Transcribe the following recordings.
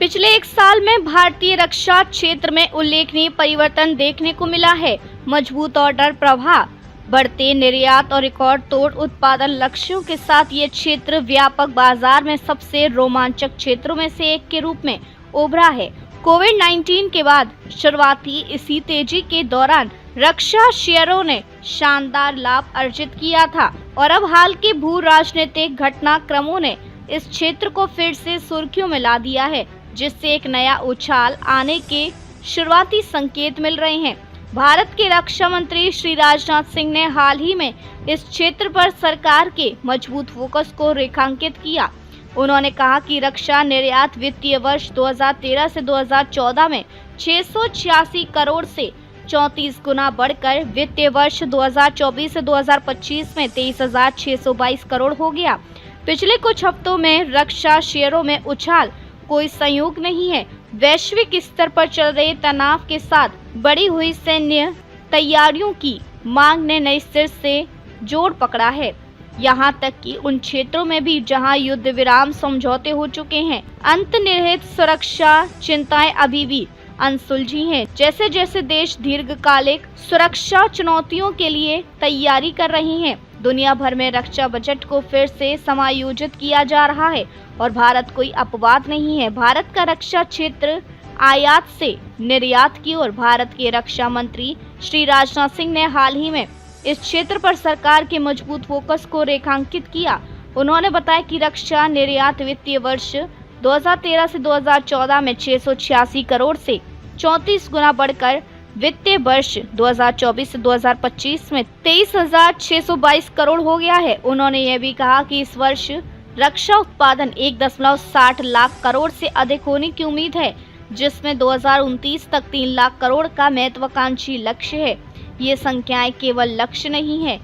पिछले एक साल में भारतीय रक्षा क्षेत्र में उल्लेखनीय परिवर्तन देखने को मिला है। मजबूत ऑर्डर प्रवाह, बढ़ते निर्यात और रिकॉर्ड तोड़ उत्पादन लक्ष्यों के साथ ये क्षेत्र व्यापक बाजार में सबसे रोमांचक क्षेत्रों में से एक के रूप में उभरा है। कोविड-19 के बाद शुरुआती इसी तेजी के दौरान रक्षा शेयरों ने शानदार लाभ अर्जित किया था और अब हाल के भू राजनीतिक घटनाक्रमों ने इस क्षेत्र को फिर से सुर्खियों में ला दिया है, जिससे एक नया उछाल आने के शुरुआती संकेत मिल रहे हैं। भारत के रक्षा मंत्री श्री राजनाथ सिंह ने हाल ही में इस क्षेत्र पर सरकार के मजबूत फोकस को रेखांकित किया। उन्होंने कहा कि रक्षा निर्यात वित्तीय वर्ष 2013 से 2014 में 686 करोड़ से 34 गुना बढ़कर वित्तीय वर्ष 2024 से 2025 में 23,622 करोड़ हो गया। पिछले कुछ हफ्तों में रक्षा शेयरों में उछाल कोई संयोग नहीं है। वैश्विक स्तर पर चल रहे तनाव के साथ बढ़ी हुई सैन्य तैयारियों की मांग ने नए सिर से जोर पकड़ा है, यहाँ तक कि उन क्षेत्रों में भी जहां युद्ध विराम समझौते हो चुके हैं, अंतर्निहित सुरक्षा चिंताएं अभी भी अनसुलझी हैं। जैसे जैसे देश दीर्घकालिक सुरक्षा चुनौतियों के लिए तैयारी कर रही हैं, दुनिया भर में रक्षा बजट को फिर से समायोजित किया जा रहा है और भारत कोई अपवाद नहीं है। भारत का रक्षा क्षेत्र आयात से निर्यात की ओर। भारत के रक्षा मंत्री श्री राजनाथ सिंह ने हाल ही में इस क्षेत्र पर सरकार के मजबूत फोकस को रेखांकित किया। उन्होंने बताया कि रक्षा निर्यात वित्तीय वर्ष 2013 से 2014 में 686 करोड़ से 34 गुना बढ़कर वित्तीय वर्ष 2024 से 2025 में 23,622 करोड़ हो गया है। उन्होंने यह भी कहा कि इस वर्ष रक्षा उत्पादन 1.60 लाख करोड़ से अधिक होने की उम्मीद है, जिसमें 2029 तक 3 लाख करोड़ का महत्वाकांक्षी लक्ष्य है। ये संख्याएं केवल लक्ष्य नहीं है,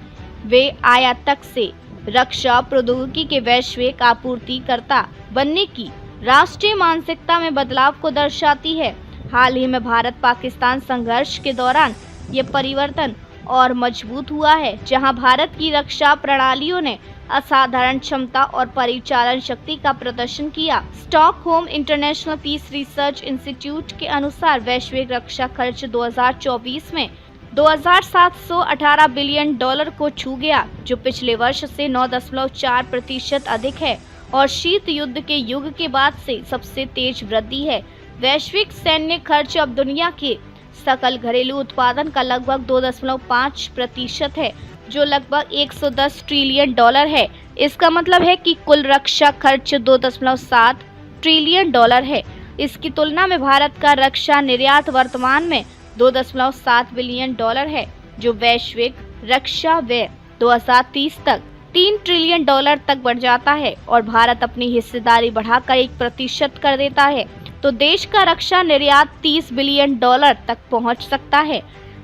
वे आयातक से रक्षा प्रौद्योगिकी के वैश्विक आपूर्तिकर्ता बनने की राष्ट्रीय मानसिकता में बदलाव को दर्शाती है। हाल ही में भारत पाकिस्तान संघर्ष के दौरान ये परिवर्तन और मजबूत हुआ है, जहां भारत की रक्षा प्रणालियों ने असाधारण क्षमता और परिचालन शक्ति का प्रदर्शन किया। Stockholm International Peace Research Institute के अनुसार वैश्विक रक्षा खर्च 2024 में 2,718 बिलियन डॉलर को छू गया, जो पिछले वर्ष से 9.4% अधिक है और शीत युद्ध के युग के बाद से सबसे तेज वृद्धि है। वैश्विक सैन्य खर्च अब दुनिया के सकल घरेलू उत्पादन का लगभग 2.5% है, जो लगभग 110 ट्रिलियन डॉलर है। इसका मतलब है कि कुल रक्षा खर्च 2.7 ट्रिलियन डॉलर है। इसकी तुलना में भारत का रक्षा निर्यात वर्तमान में 2.7 बिलियन डॉलर है, जो वैश्विक रक्षा व्यय 2030 तक 3 ट्रिलियन डॉलर तक बढ़ जाता है और भारत अपनी हिस्सेदारी बढ़ाकर 1% कर देता है, तो देश का रक्षा निर्यात 30 बिलियन डॉलर तक पहुंच सकता है।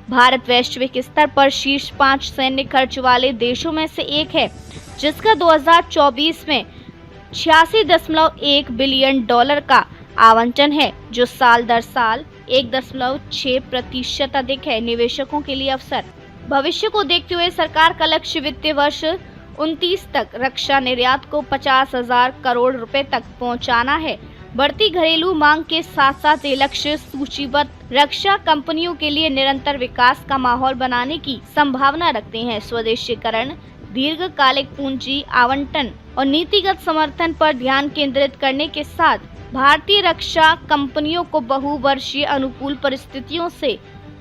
भारत वैश्विक स्तर पर शीर्ष 5 सैन्य खर्च वाले देशों में से एक है, जिसका 2024 में 86.1 बिलियन डॉलर का आवंटन है, जो साल दर साल 1.6% अधिक है। निवेशकों के लिए अवसर। भविष्य को देखते हुए सरकार का लक्ष्य वित्तीय वर्ष 29 तक रक्षा निर्यात को 50,000 करोड़ रुपए तक पहुंचाना है। बढ़ती घरेलू मांग के साथ साथ ये लक्ष्य सूचीबद्ध रक्षा कंपनियों के लिए निरंतर विकास का माहौल बनाने की संभावना रखते हैं। स्वदेशीकरण, दीर्घकालिक पूंजी आवंटन और नीतिगत समर्थन पर ध्यान केंद्रित करने के साथ भारतीय रक्षा कंपनियों को बहुवर्षीय अनुकूल परिस्थितियों से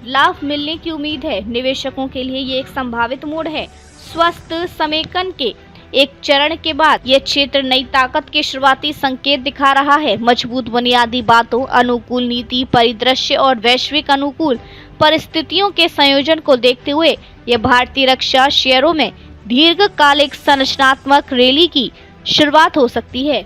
लाभ मिलने की उम्मीद है। निवेशकों के लिए ये एक संभावित मोड़ है। स्वस्थ समेकन के एक चरण के बाद यह क्षेत्र नई ताकत के शुरुआती संकेत दिखा रहा है। मजबूत बुनियादी बातों, अनुकूल नीति परिदृश्य और वैश्विक अनुकूल परिस्थितियों के संयोजन को देखते हुए यह भारतीय रक्षा शेयरों में दीर्घकालिक संरचनात्मक रैली की शुरुआत हो सकती है।